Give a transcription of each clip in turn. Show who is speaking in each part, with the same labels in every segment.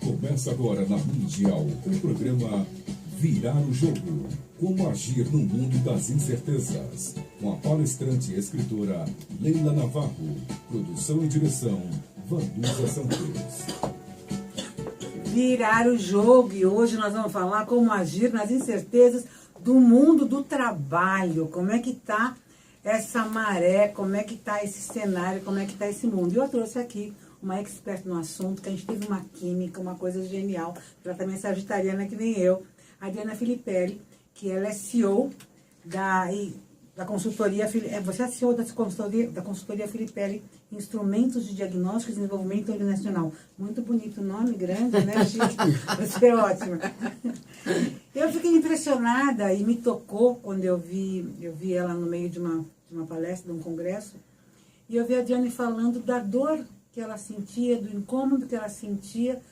Speaker 1: Começa agora na Mundial o programa Virar o Jogo. Como agir no mundo das incertezas. Com a palestrante e escritora Leila Navarro. Produção e direção Vanusa Santos.
Speaker 2: Virar o jogo. E hoje nós vamos falar como agir nas incertezas do mundo do trabalho. Como é que está essa maré, como é que está esse cenário, como é que está esse mundo. E eu trouxe aqui uma expert no assunto, que a gente teve uma química, uma coisa genial. Ela também é sagitariana que nem eu. A Adriana Filipelli, que ela é CEO da consultoria, você é CEO da consultoria Filipelli, Instrumentos de Diagnóstico e Desenvolvimento Internacional. Muito bonito o nome, grande, né? Você é ótima. Eu fiquei impressionada e me tocou quando eu vi ela no meio de uma palestra, de um congresso, e eu vi a Adriana falando da dor que ela sentia, do incômodo que ela sentia,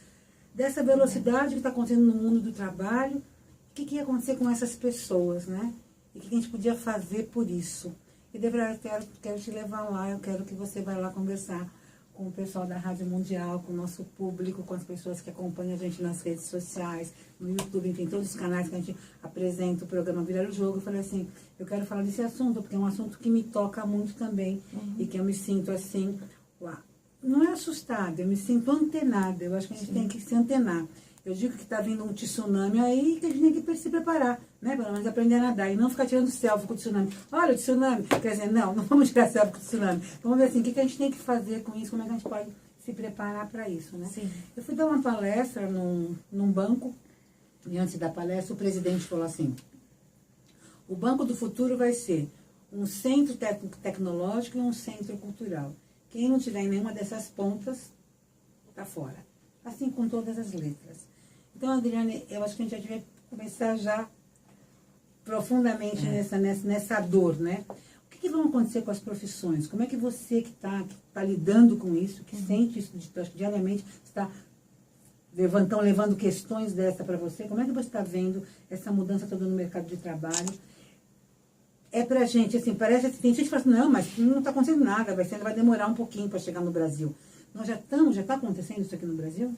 Speaker 2: dessa velocidade que está acontecendo no mundo do trabalho. O que ia acontecer com essas pessoas, né? E o que a gente podia fazer por isso. E de verdade, quero te levar lá, eu quero que você vá lá conversar com o pessoal da Rádio Mundial, com o nosso público, com as pessoas que acompanham a gente nas redes sociais, no YouTube, tem todos os canais que a gente apresenta o programa Virar o Jogo. Eu falei assim, eu quero falar desse assunto, porque é um assunto que me toca muito também, e que eu me sinto assim, não é assustada, eu me sinto antenada. Eu acho que a gente tem que se antenar. Eu digo que está vindo um tsunami aí, que a gente tem que se preparar, né? Pelo menos aprender a nadar e não ficar tirando selfie com o tsunami. Olha o tsunami. Quer dizer, não vamos tirar selfie com o tsunami. Vamos ver assim, o que a gente tem que fazer com isso, como é que a gente pode se preparar para isso, né?
Speaker 3: Sim.
Speaker 2: Eu fui dar uma palestra num banco, e antes da palestra o presidente falou assim, o Banco do Futuro vai ser um centro tecnológico e um centro cultural. Quem não tiver em nenhuma dessas pontas, está fora. Assim com todas as letras. Então, Adriane, eu acho que a gente já devia começar já profundamente nessa dor, né? O que vai acontecer com as profissões? Como é que você que tá lidando com isso, que sente isso diariamente, está levando questões dessa para você, como é que você está vendo essa mudança toda no mercado de trabalho? É pra gente, assim, parece assim, tem gente que fala assim, não, mas não está acontecendo nada, vai demorar um pouquinho para chegar no Brasil. Nós já está acontecendo isso aqui no Brasil?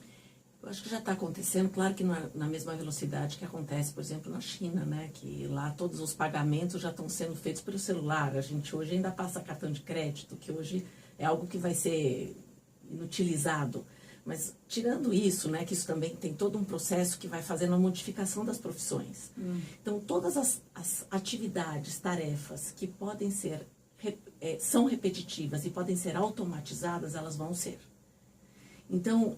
Speaker 3: Eu acho que já está acontecendo, claro que não é na mesma velocidade que acontece, por exemplo, na China, né? Que lá todos os pagamentos já estão sendo feitos pelo celular. A gente hoje ainda passa cartão de crédito, que hoje é algo que vai ser inutilizado. Mas tirando isso, né? Que isso também tem todo um processo que vai fazendo a modificação das profissões. Então, todas as atividades, tarefas que podem ser são repetitivas e podem ser automatizadas, elas vão ser. Então,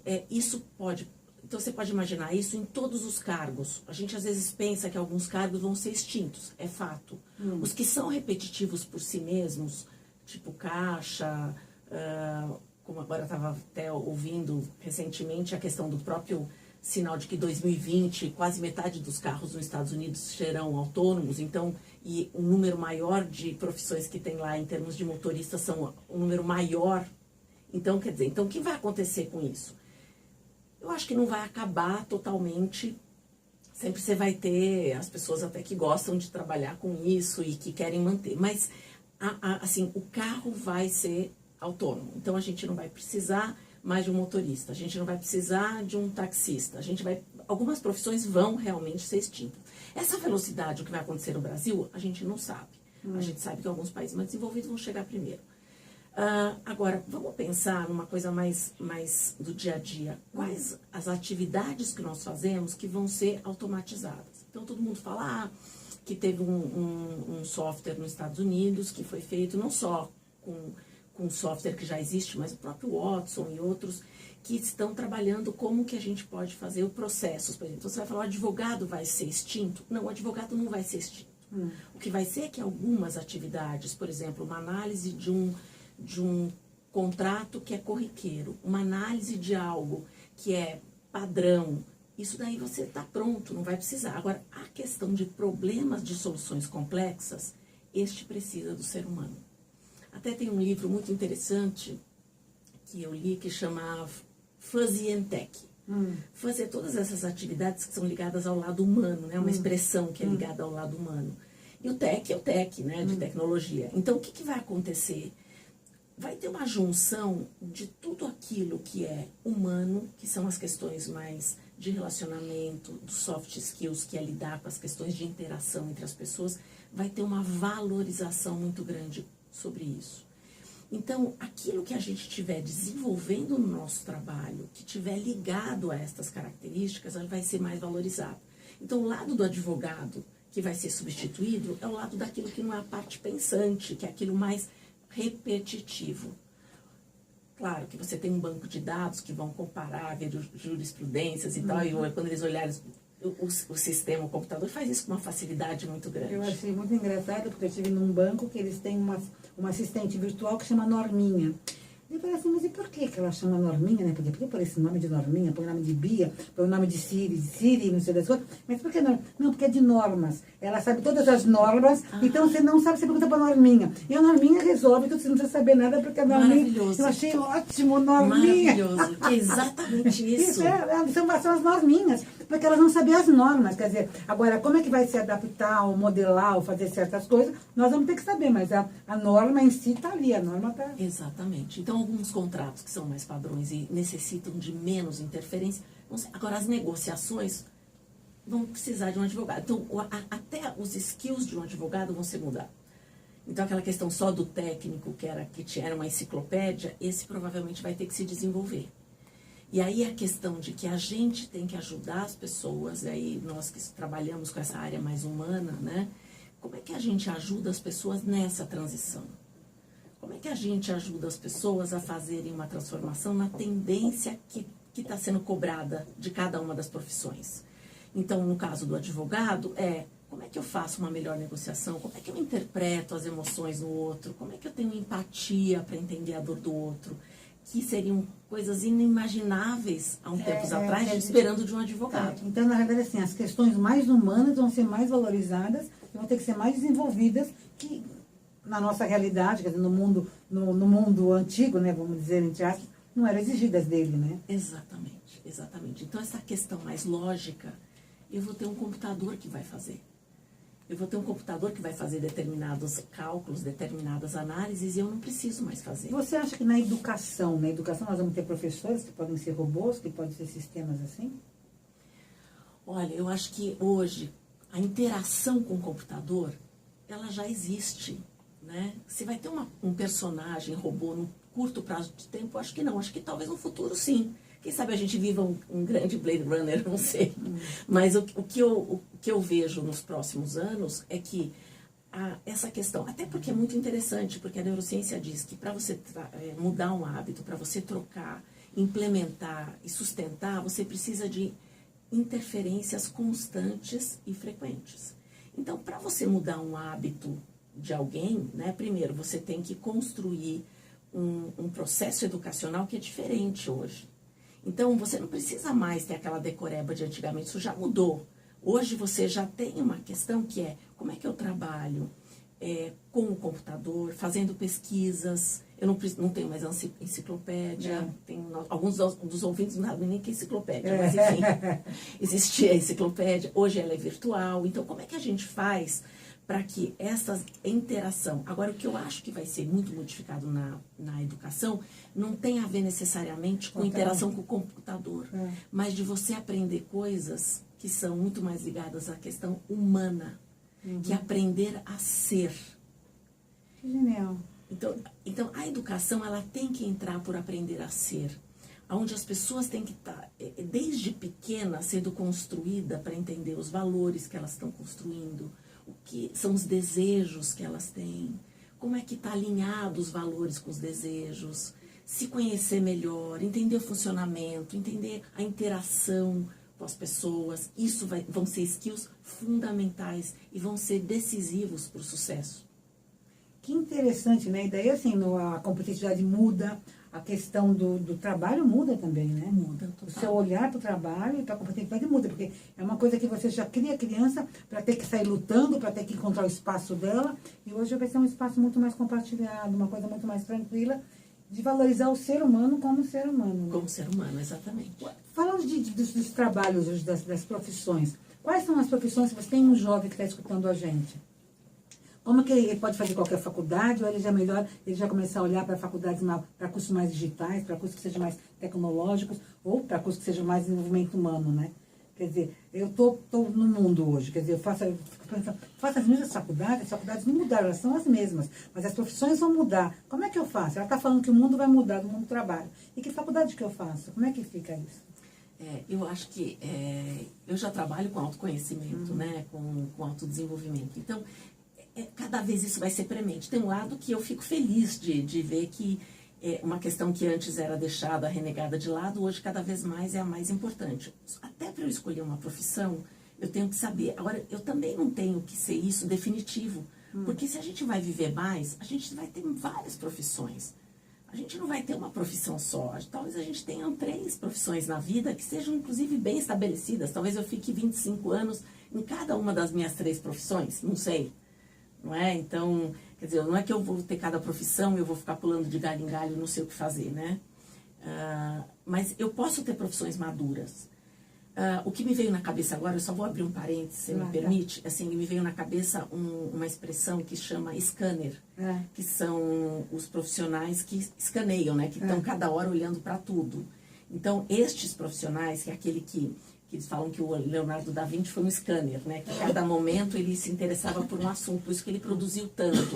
Speaker 3: então você pode imaginar isso em todos os cargos. A gente às vezes pensa que alguns cargos vão ser extintos, é fato. Os que são repetitivos por si mesmos, tipo caixa, como agora estava até ouvindo recentemente a questão do próprio sinal de que 2020, quase metade dos carros nos Estados Unidos serão autônomos, então, e um número maior de profissões que tem lá em termos de motoristas são um número maior. Então, quer dizer, o que vai acontecer com isso? Eu acho que não vai acabar totalmente. Sempre você vai ter as pessoas até que gostam de trabalhar com isso e que querem manter. Mas, assim, o carro vai ser autônomo. Então, a gente não vai precisar mais de um motorista. A gente não vai precisar de um taxista. Algumas profissões vão realmente ser extintas. Essa velocidade, o que vai acontecer no Brasil, a gente não sabe. A gente sabe que alguns países mais desenvolvidos vão chegar primeiro. Agora, vamos pensar numa coisa mais do dia a dia. Quais as atividades que nós fazemos que vão ser automatizadas? Então, todo mundo fala que teve um software nos Estados Unidos que foi feito não só com software que já existe, mas o próprio Watson e outros que estão trabalhando como que a gente pode fazer o processo. Por exemplo, você vai falar, o advogado vai ser extinto? Não, o advogado não vai ser extinto. O que vai ser é que algumas atividades, por exemplo, uma análise de um contrato que é corriqueiro, uma análise de algo que é padrão, isso daí você está pronto, não vai precisar. Agora, a questão de problemas de soluções complexas, este precisa do ser humano. Até tem um livro muito interessante que eu li que chama Fuzzy and Tech. Fazer todas essas atividades que são ligadas ao lado humano, né? Uma expressão que é ligada ao lado humano. E o tech é o tech, né? De tecnologia. Então, o que vai acontecer? vai ter uma junção de tudo aquilo que é humano, que são as questões mais de relacionamento, dos soft skills, que é lidar com as questões de interação entre as pessoas, vai ter uma valorização muito grande sobre isso. Então, aquilo que a gente estiver desenvolvendo no nosso trabalho, que estiver ligado a estas características, ela vai ser mais valorizado. Então, o lado do advogado que vai ser substituído é o lado daquilo que não é a parte pensante, que é aquilo mais repetitivo. Claro que você tem um banco de dados que vão comparar, ver jurisprudências e tal, e quando eles olharem o sistema, o computador, faz isso com uma facilidade muito grande.
Speaker 2: Eu achei muito engraçado, porque eu estive num banco que eles têm uma assistente virtual que chama Norminha. Eu falei assim, mas e por que ela chama Norminha, né? Porque por esse nome de Norminha, por nome de Bia, por nome de Siri, não sei das coisas. Mas por que não? Não, porque é de normas. Ela sabe todas as normas, então você não sabe, você pergunta para a Norminha. E a Norminha resolve tudo, você não precisa saber nada, porque a Norminha...
Speaker 3: Maravilhoso.
Speaker 2: Eu achei ótimo, Norminha.
Speaker 3: Maravilhoso, que é exatamente isso.
Speaker 2: São as norminhas, porque elas não sabiam as normas. Quer dizer, agora, como é que vai se adaptar, ou modelar, ou fazer certas coisas, nós vamos ter que saber, mas a norma em si está ali, a norma está...
Speaker 3: Exatamente. Então, alguns contratos que são mais padrões e necessitam de menos interferência. Agora, as negociações vão precisar de um advogado. Então, até os skills de um advogado vão ser mudados. Então, aquela questão só do técnico, que tinha uma enciclopédia, esse provavelmente vai ter que se desenvolver. E aí a questão de que a gente tem que ajudar as pessoas, e aí nós que trabalhamos com essa área mais humana, né? Como é que a gente ajuda as pessoas nessa transição? Como é que a gente ajuda as pessoas a fazerem uma transformação na tendência que está sendo cobrada de cada uma das profissões? Então, no caso do advogado, como é que eu faço uma melhor negociação? Como é que eu interpreto as emoções do outro? Como é que eu tenho empatia para entender a dor do outro? Que seriam coisas inimagináveis há um tempo atrás, esperando de um advogado.
Speaker 2: Então, na verdade, assim, as questões mais humanas vão ser mais valorizadas e vão ter que ser mais desenvolvidas que... na nossa realidade, quer dizer, no mundo antigo, né, vamos dizer, entre aspas, não eram exigidas dele, né?
Speaker 3: Exatamente, exatamente. Então, essa questão mais lógica, eu vou ter um computador que vai fazer. Eu vou ter um computador que vai fazer determinados cálculos, determinadas análises, e eu não preciso mais fazer.
Speaker 2: Você acha que na educação nós vamos ter professores que podem ser robôs, que podem ser sistemas assim?
Speaker 3: Olha, eu acho que hoje a interação com o computador, ela já existe. Né? Se vai ter um personagem robô num curto prazo de tempo, acho que não. Acho que talvez no futuro sim. Quem sabe a gente viva um grande Blade Runner, não sei. Mas o que eu vejo nos próximos anos é que essa questão, até porque é muito interessante, porque a neurociência diz que para você mudar um hábito, para você trocar, implementar e sustentar, você precisa de interferências constantes e frequentes. Então, para você mudar um hábito de alguém, né, primeiro você tem que construir um processo educacional que é diferente hoje. Então, você não precisa mais ter aquela decoreba de antigamente, isso já mudou. Hoje você já tem uma questão que é, como é que eu trabalho com o computador, fazendo pesquisas, eu não tenho mais enciclopédia, alguns dos ouvintes não sabem nem que é enciclopédia, mas enfim, existia a enciclopédia, hoje ela é virtual, então como é que a gente faz para que essa interação... Agora, o que eu acho que vai ser muito modificado na educação não tem a ver necessariamente com interação com o computador, mas de você aprender coisas que são muito mais ligadas à questão humana, que é aprender a ser.
Speaker 2: Que genial.
Speaker 3: Então, a educação ela tem que entrar por aprender a ser, onde as pessoas têm que estar, desde pequena, sendo construída para entender os valores que elas estão construindo, o que são os desejos que elas têm, como é que está alinhado os valores com os desejos, se conhecer melhor, entender o funcionamento, entender a interação com as pessoas. Isso vão ser skills fundamentais e vão ser decisivos para o sucesso.
Speaker 2: Que interessante, né? E daí, assim, a competitividade muda, a questão do trabalho muda também, né?
Speaker 3: Muda, total.
Speaker 2: O seu olhar para o trabalho e para a competitividade muda, porque é uma coisa que você já cria criança para ter que sair lutando, para ter que encontrar o espaço dela, e hoje vai ser um espaço muito mais compartilhado, uma coisa muito mais tranquila, de valorizar o ser humano como ser humano. Né?
Speaker 3: Como ser humano, exatamente.
Speaker 2: Falando dos trabalhos hoje, das profissões, quais são as profissões, se você tem um jovem que está escutando a gente, Como que ele pode fazer qualquer faculdade, ou ele já melhor, ele já começar a olhar para faculdades, para cursos mais digitais, para cursos que sejam mais tecnológicos, ou para cursos que sejam mais desenvolvimento humano, né? Quer dizer, eu tô no mundo hoje, quer dizer, eu faço as mesmas faculdades, as faculdades não mudaram, elas são as mesmas, mas as profissões vão mudar. Como é que eu faço? Ela está falando que o mundo vai mudar do mundo do trabalho. E que faculdade que eu faço? Como é que fica isso?
Speaker 3: Eu acho que eu já trabalho com autoconhecimento, né, com autodesenvolvimento. Então, cada vez isso vai ser premente. Tem um lado que eu fico feliz de ver que uma questão que antes era deixada, renegada de lado, hoje cada vez mais é a mais importante. Até para eu escolher uma profissão, eu tenho que saber. Agora, eu também não tenho que ser isso definitivo, porque se a gente vai viver mais, a gente vai ter várias profissões. A gente não vai ter uma profissão só. Talvez a gente tenha 3 profissões na vida que sejam, inclusive, bem estabelecidas. Talvez eu fique 25 anos em cada uma das minhas 3 profissões, não sei. Não é? Então, quer dizer, não é que eu vou ter cada profissão e eu vou ficar pulando de galho em galho e não sei o que fazer, né? Mas eu posso ter profissões maduras. O que me veio na cabeça agora, eu só vou abrir um parênteses, se me permite, assim, me veio na cabeça uma expressão que chama scanner, que são os profissionais que escaneiam, né? Que estão cada hora olhando para tudo. Então, estes profissionais, que é aquele que eles falam que o Leonardo da Vinci foi um scanner, né? Que cada momento ele se interessava por um assunto, por isso que ele produziu tanto.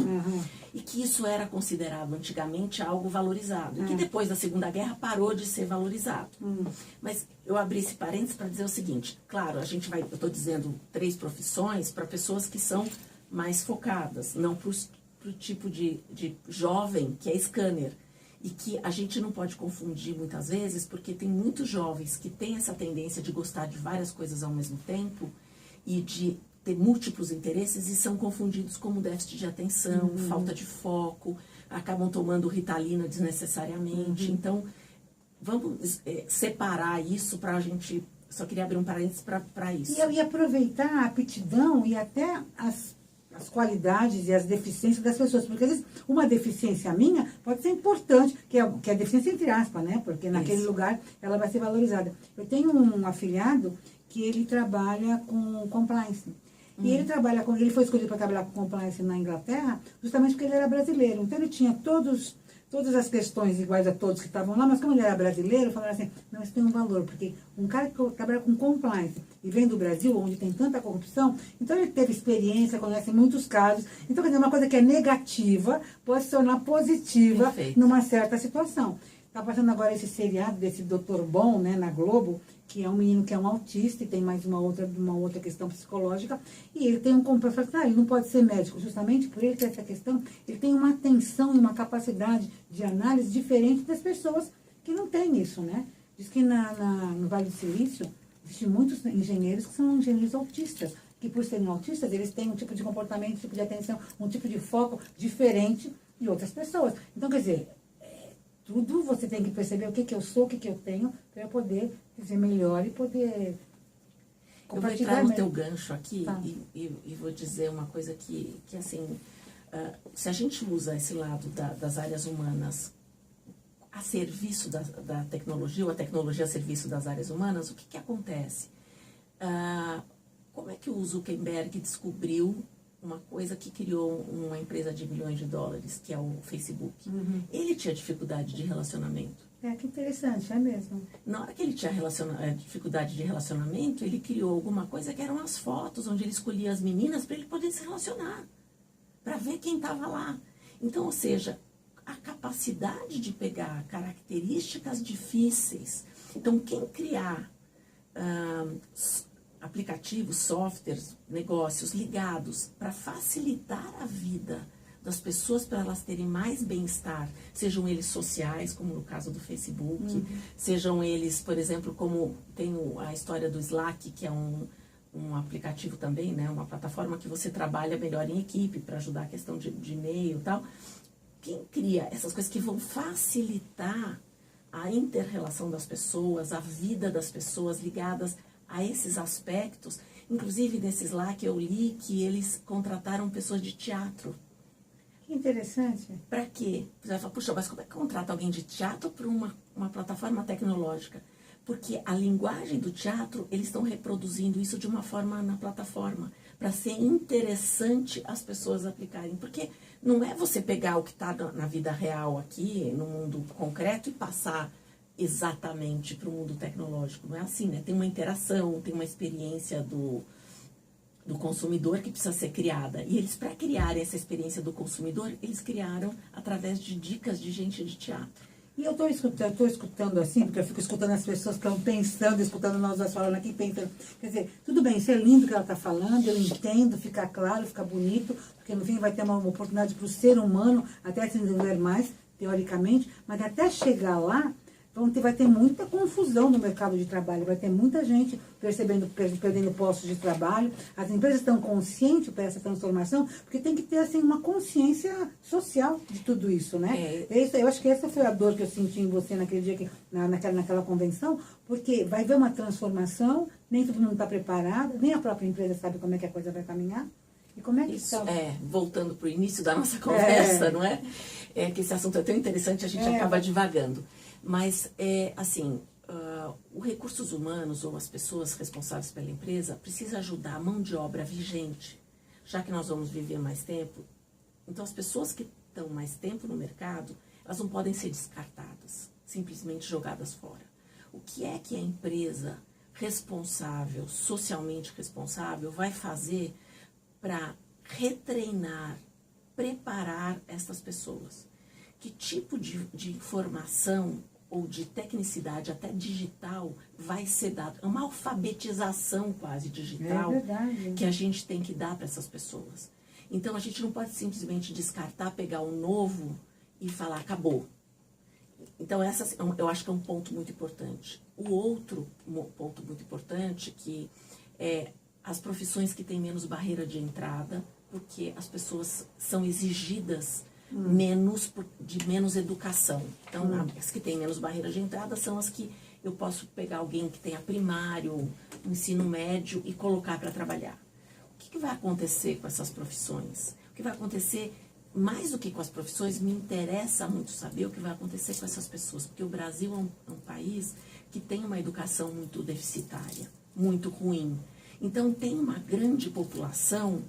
Speaker 3: E que isso era considerado antigamente algo valorizado. E que depois da Segunda Guerra parou de ser valorizado. Mas eu abri esse parênteses para dizer o seguinte, claro, eu estou dizendo 3 profissões para pessoas que são mais focadas, não para o tipo de jovem que é scanner. E que a gente não pode confundir muitas vezes, porque tem muitos jovens que têm essa tendência de gostar de várias coisas ao mesmo tempo e de ter múltiplos interesses e são confundidos como déficit de atenção, falta de foco, acabam tomando Ritalina desnecessariamente. Então, vamos separar isso para a gente... Só queria abrir um parênteses para isso.
Speaker 2: E aproveitar a aptidão e até as qualidades e as deficiências das pessoas, porque às vezes uma deficiência minha pode ser importante, que é deficiência entre aspas, né? Porque naquele lugar ela vai ser valorizada. Eu tenho um afilhado que ele trabalha com compliance. E ele foi escolhido para trabalhar com compliance na Inglaterra, justamente porque ele era brasileiro. Então ele tinha todas as questões iguais a todos que estavam lá, mas como ele era brasileiro, falaram assim, não, isso tem um valor, porque um cara que trabalha com compliance e vem do Brasil, onde tem tanta corrupção, então ele teve experiência, conhece muitos casos, então quer dizer, uma coisa que é negativa pode se tornar positiva numa certa situação. Está passando agora esse seriado desse Dr. Bom, né, na Globo, que é um menino que é um autista e tem mais uma outra questão psicológica, e ele tem um complexo, ele não pode ser médico, justamente por ele ter essa questão, ele tem uma atenção e uma capacidade de análise diferente das pessoas que não têm isso, né? Diz que no Vale do Silício, existem muitos engenheiros que são engenheiros autistas, que por serem autistas, eles têm um tipo de comportamento, um tipo de atenção, um tipo de foco diferente de outras pessoas. Então, quer dizer, tudo você tem que perceber o que eu sou, o que eu tenho, para eu poder dizer melhor e poder compartilhar.
Speaker 3: Eu vou entrar no teu gancho aqui e vou dizer uma coisa que assim, se a gente usa esse lado das áreas humanas a serviço da tecnologia, ou a tecnologia a serviço das áreas humanas, o que acontece? Como é que o Zuckerberg descobriu uma coisa que criou uma empresa de bilhões de dólares, que é o Facebook? Ele tinha dificuldade de relacionamento.
Speaker 2: Que interessante, é mesmo.
Speaker 3: Na hora que ele tinha dificuldade de relacionamento, ele criou alguma coisa que eram as fotos, onde ele escolhia as meninas para ele poder se relacionar, para ver quem estava lá. Então, ou seja, a capacidade de pegar características difíceis. Então, quem criar aplicativos, softwares, negócios ligados para facilitar a vida das pessoas, para elas terem mais bem-estar, sejam eles sociais, como no caso do Facebook, sejam eles, por exemplo, como tem a história do Slack, que é um aplicativo também, né, uma plataforma que você trabalha melhor em equipe para ajudar a questão de e-mail e tal. Quem cria essas coisas que vão facilitar a inter-relação das pessoas, a vida das pessoas ligadas a esses aspectos, inclusive nesse Slack eu li que eles contrataram pessoas de teatro.
Speaker 2: Que interessante.
Speaker 3: Para quê? Você vai falar, puxa, mas como é que contrata alguém de teatro para uma plataforma tecnológica? Porque a linguagem do teatro, eles estão reproduzindo isso de uma forma na plataforma. para ser interessante as pessoas aplicarem. Porque não é você pegar o que está na vida real aqui, no mundo concreto, e passar exatamente para o mundo tecnológico. Não é assim, né? Tem uma interação, tem uma experiência do consumidor que precisa ser criada. E eles, para criarem essa experiência do consumidor, eles criaram através de dicas de gente de teatro.
Speaker 2: E eu estou escutando assim, porque eu fico escutando as pessoas que estão pensando, escutando nós duas falando aqui, pensando. Quer dizer, tudo bem, isso é lindo que ela está falando, eu entendo, fica claro, fica bonito, porque no fim vai ter uma oportunidade para o ser humano até se desenvolver mais, teoricamente, mas até chegar lá, vai ter muita confusão no mercado de trabalho, vai ter muita gente perdendo postos de trabalho. As empresas estão conscientes para essa transformação, porque tem que ter assim, uma consciência social de tudo isso, né? Eu acho que essa foi a dor que eu senti em você naquele dia, naquela convenção, porque vai haver uma transformação, nem todo mundo está preparado, nem a própria empresa sabe como é que a coisa vai caminhar. E como é que
Speaker 3: isso
Speaker 2: está?
Speaker 3: Voltando para o início da nossa conversa, não é? Que esse assunto é tão interessante, a gente acaba divagando. Mas, os recursos humanos ou as pessoas responsáveis pela empresa precisam ajudar a mão de obra vigente, já que nós vamos viver mais tempo. Então, as pessoas que estão mais tempo no mercado, elas não podem ser descartadas, simplesmente jogadas fora. O que é que a empresa responsável, socialmente responsável, vai fazer para retreinar, preparar essas pessoas? Que tipo de informação ou de tecnicidade, até digital, vai ser dado? É uma alfabetização quase digital que a gente tem que dar para essas pessoas. Então, a gente não pode simplesmente descartar, pegar o novo e falar, acabou. Então, eu acho que é um ponto muito importante. O outro ponto muito importante que é as profissões que têm menos barreira de entrada, porque as pessoas são exigidas de menos educação. Então, as que têm menos barreira de entrada são as que eu posso pegar alguém que tenha primário, ensino médio e colocar para trabalhar. O que vai acontecer com essas profissões? O que vai acontecer, mais do que com as profissões, me interessa muito saber o que vai acontecer com essas pessoas, porque o Brasil é um país que tem uma educação muito deficitária, muito ruim. Então, tem uma grande população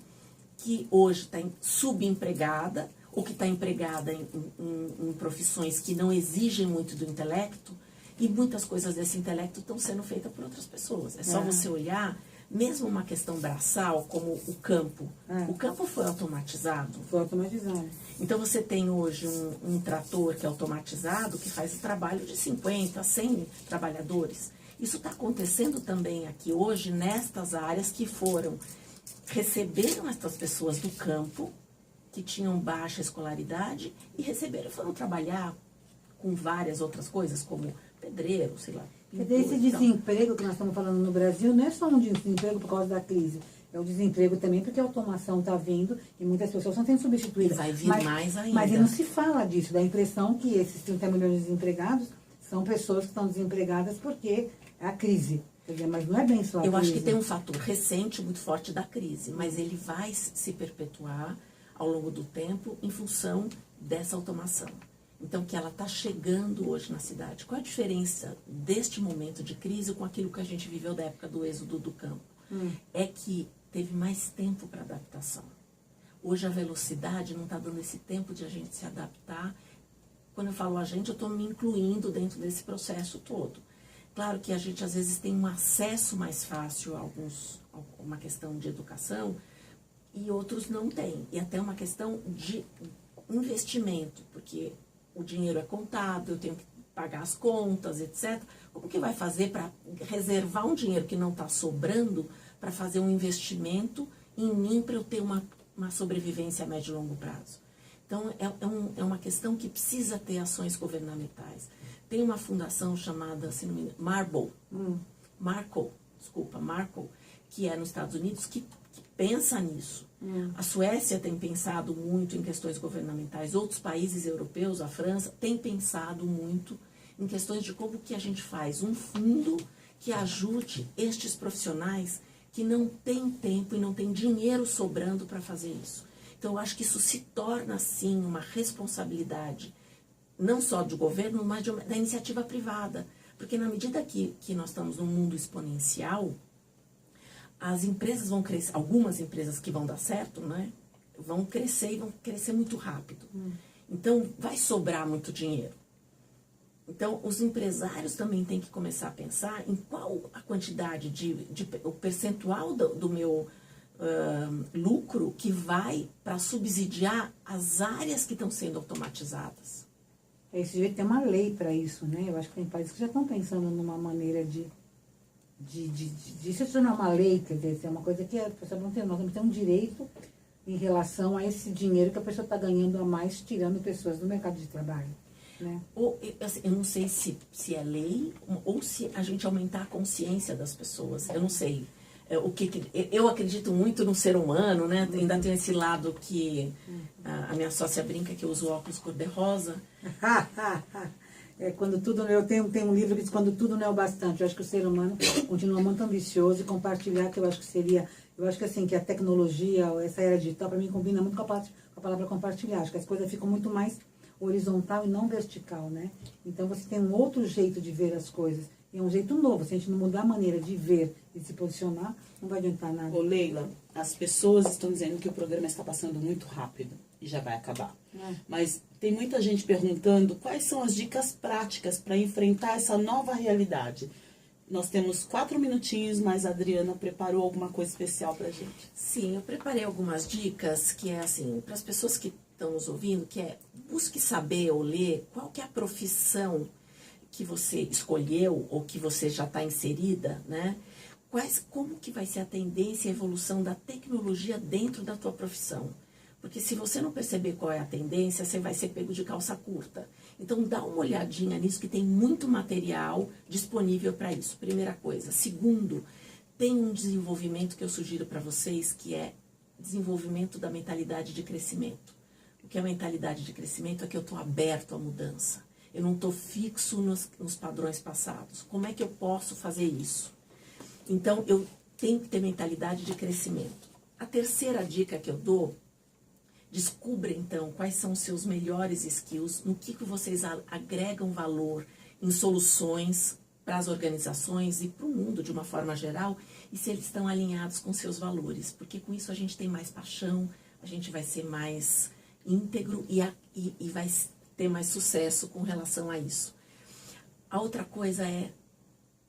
Speaker 3: que hoje está subempregada, ou que está empregada em profissões que não exigem muito do intelecto, e muitas coisas desse intelecto estão sendo feitas por outras pessoas. É só você olhar, mesmo uma questão braçal, como o campo. O campo foi automatizado.
Speaker 2: Foi automatizado.
Speaker 3: Então, você tem hoje um trator que é automatizado, que faz o trabalho de 50, 100 trabalhadores. Isso está acontecendo também aqui hoje, nestas áreas que receberam essas pessoas do campo, que tinham baixa escolaridade, e foram trabalhar com várias outras coisas, como pedreiro, sei lá.
Speaker 2: Pintura, esse desemprego que nós estamos falando no Brasil não é só um desemprego por causa da crise. É o desemprego também porque a automação está vindo e muitas pessoas estão sendo substituídas.
Speaker 3: E vai vir mais ainda.
Speaker 2: Mas não se fala disso, dá a impressão que esses 30 milhões de desempregados são pessoas que estão desempregadas porque é a crise. Quer dizer, mas não é bem só a crise.
Speaker 3: Eu acho que tem um fator recente muito forte da crise, mas ele vai se perpetuar ao longo do tempo em função dessa automação. Então, que ela está chegando hoje na cidade. Qual a diferença deste momento de crise com aquilo que a gente viveu da época do êxodo do campo? É que teve mais tempo para adaptação. Hoje a velocidade não está dando esse tempo de a gente se adaptar. Quando eu falo a gente, eu estou me incluindo dentro desse processo todo. Claro que a gente às vezes tem um acesso mais fácil a uma questão de educação, e outros não têm. E até uma questão de investimento, porque o dinheiro é contado, eu tenho que pagar as contas, etc. Como que vai fazer para reservar um dinheiro que não está sobrando para fazer um investimento em mim para eu ter uma sobrevivência a médio e longo prazo? Então, é uma questão que precisa ter ações governamentais. Tem uma fundação chamada, se não me engano, Markle, que é nos Estados Unidos, que pensa nisso. A Suécia tem pensado muito em questões governamentais, outros países europeus, a França, tem pensado muito em questões de como que a gente faz um fundo que ajude estes profissionais que não têm tempo e não têm dinheiro sobrando para fazer isso. Então, eu acho que isso se torna, sim, uma responsabilidade, não só do governo, mas da iniciativa privada. Porque na medida que nós estamos num mundo exponencial, as empresas vão crescer, algumas empresas que vão dar certo, né? Vão crescer e vão crescer muito rápido. Então, vai sobrar muito dinheiro. Então, os empresários também têm que começar a pensar em qual a quantidade o percentual do meu lucro que vai para subsidiar as áreas que estão sendo automatizadas.
Speaker 2: Isso devia ter uma lei para isso, né? Eu acho que tem países que já estão pensando numa maneira de se tornar uma lei, quer dizer, é uma coisa que a pessoa não tem, nós temos que ter um direito em relação a esse dinheiro que a pessoa está ganhando a mais, tirando pessoas do mercado de trabalho. Né?
Speaker 3: Ou, assim, eu não sei se é lei ou se a gente aumentar a consciência das pessoas. Eu não sei. Eu acredito muito no ser humano, né? Ainda tem esse lado que a minha sócia brinca que eu uso óculos cor-de-rosa.
Speaker 2: Quando tudo, eu tenho um livro que diz quando tudo não é o bastante. Eu acho que o ser humano continua muito ambicioso e compartilhar, que eu acho que seria, eu acho que assim, que a tecnologia, essa era digital, para mim combina muito com a palavra compartilhar. Acho que as coisas ficam muito mais horizontal e não vertical, né? Então você tem um outro jeito de ver as coisas. E é um jeito novo. Se a gente não mudar a maneira de ver e de se posicionar, não vai adiantar nada.
Speaker 4: Ô Leila, as pessoas estão dizendo que o programa está passando muito rápido e já vai acabar. Mas tem muita gente perguntando quais são as dicas práticas para enfrentar essa nova realidade. Nós temos 4 minutinhos, mas a Adriana preparou alguma coisa especial pra gente.
Speaker 3: Sim, eu preparei algumas dicas que é assim, para as pessoas que estão nos ouvindo, que é busque saber ou ler qual que é a profissão que você escolheu ou que você já está inserida, né? Como que vai ser a tendência e a evolução da tecnologia dentro da tua profissão? Porque se você não perceber qual é a tendência, você vai ser pego de calça curta. Então, dá uma olhadinha nisso, que tem muito material disponível para isso, primeira coisa. Segundo, tem um desenvolvimento que eu sugiro para vocês, que é desenvolvimento da mentalidade de crescimento. O que é a mentalidade de crescimento é que eu estou aberto à mudança. Eu não estou fixo nos padrões passados. Como é que eu posso fazer isso? Então, eu tenho que ter mentalidade de crescimento. A terceira dica que eu dou, descubra então quais são os seus melhores skills, no que vocês agregam valor em soluções para as organizações e para o mundo de uma forma geral, e se eles estão alinhados com seus valores, porque com isso a gente tem mais paixão, a gente vai ser mais íntegro e vai ter mais sucesso com relação a isso. A outra coisa é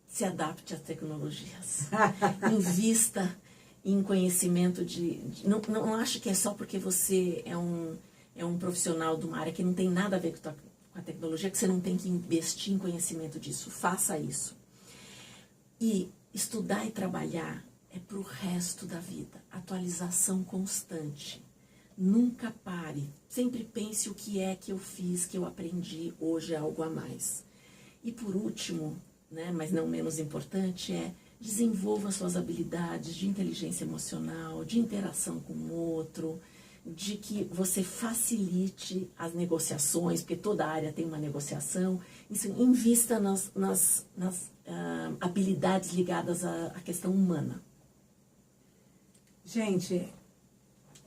Speaker 3: se adapte às tecnologias. Invista em conhecimento não acho que é só porque você é um profissional de uma área que não tem nada a ver com a tecnologia, que você não tem que investir em conhecimento disso. Faça isso. E estudar e trabalhar é para o resto da vida. Atualização constante. Nunca pare. Sempre pense o que é que eu fiz, que eu aprendi, hoje é algo a mais. E por último, né, mas não menos importante, desenvolva suas habilidades de inteligência emocional, de interação com o outro, de que você facilite as negociações, porque toda área tem uma negociação. Isso, invista nas habilidades ligadas à questão humana.
Speaker 2: Gente,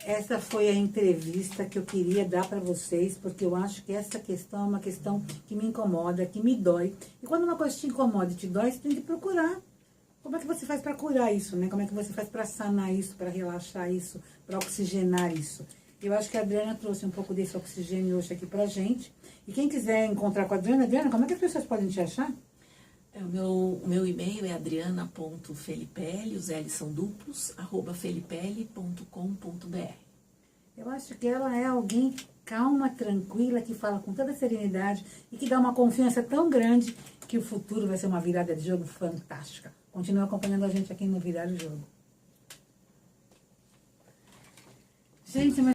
Speaker 2: essa foi a entrevista que eu queria dar para vocês, porque eu acho que essa questão é uma questão que me incomoda, que me dói. E quando uma coisa te incomoda e te dói, você tem que procurar. Como é que você faz para curar isso, né? Como é que você faz para sanar isso, para relaxar isso, para oxigenar isso? Eu acho que a Adriana trouxe um pouco desse oxigênio hoje aqui pra gente. E quem quiser encontrar com a Adriana, como é que as pessoas podem te achar?
Speaker 3: O meu e-mail é adriana.felipelli, os L são duplos, @felipelli.com.br.
Speaker 2: Eu acho que ela é alguém calma, tranquila, que fala com toda serenidade e que dá uma confiança tão grande que o futuro vai ser uma virada de jogo fantástica. Continua acompanhando a gente aqui no Virar o Jogo. Gente, mas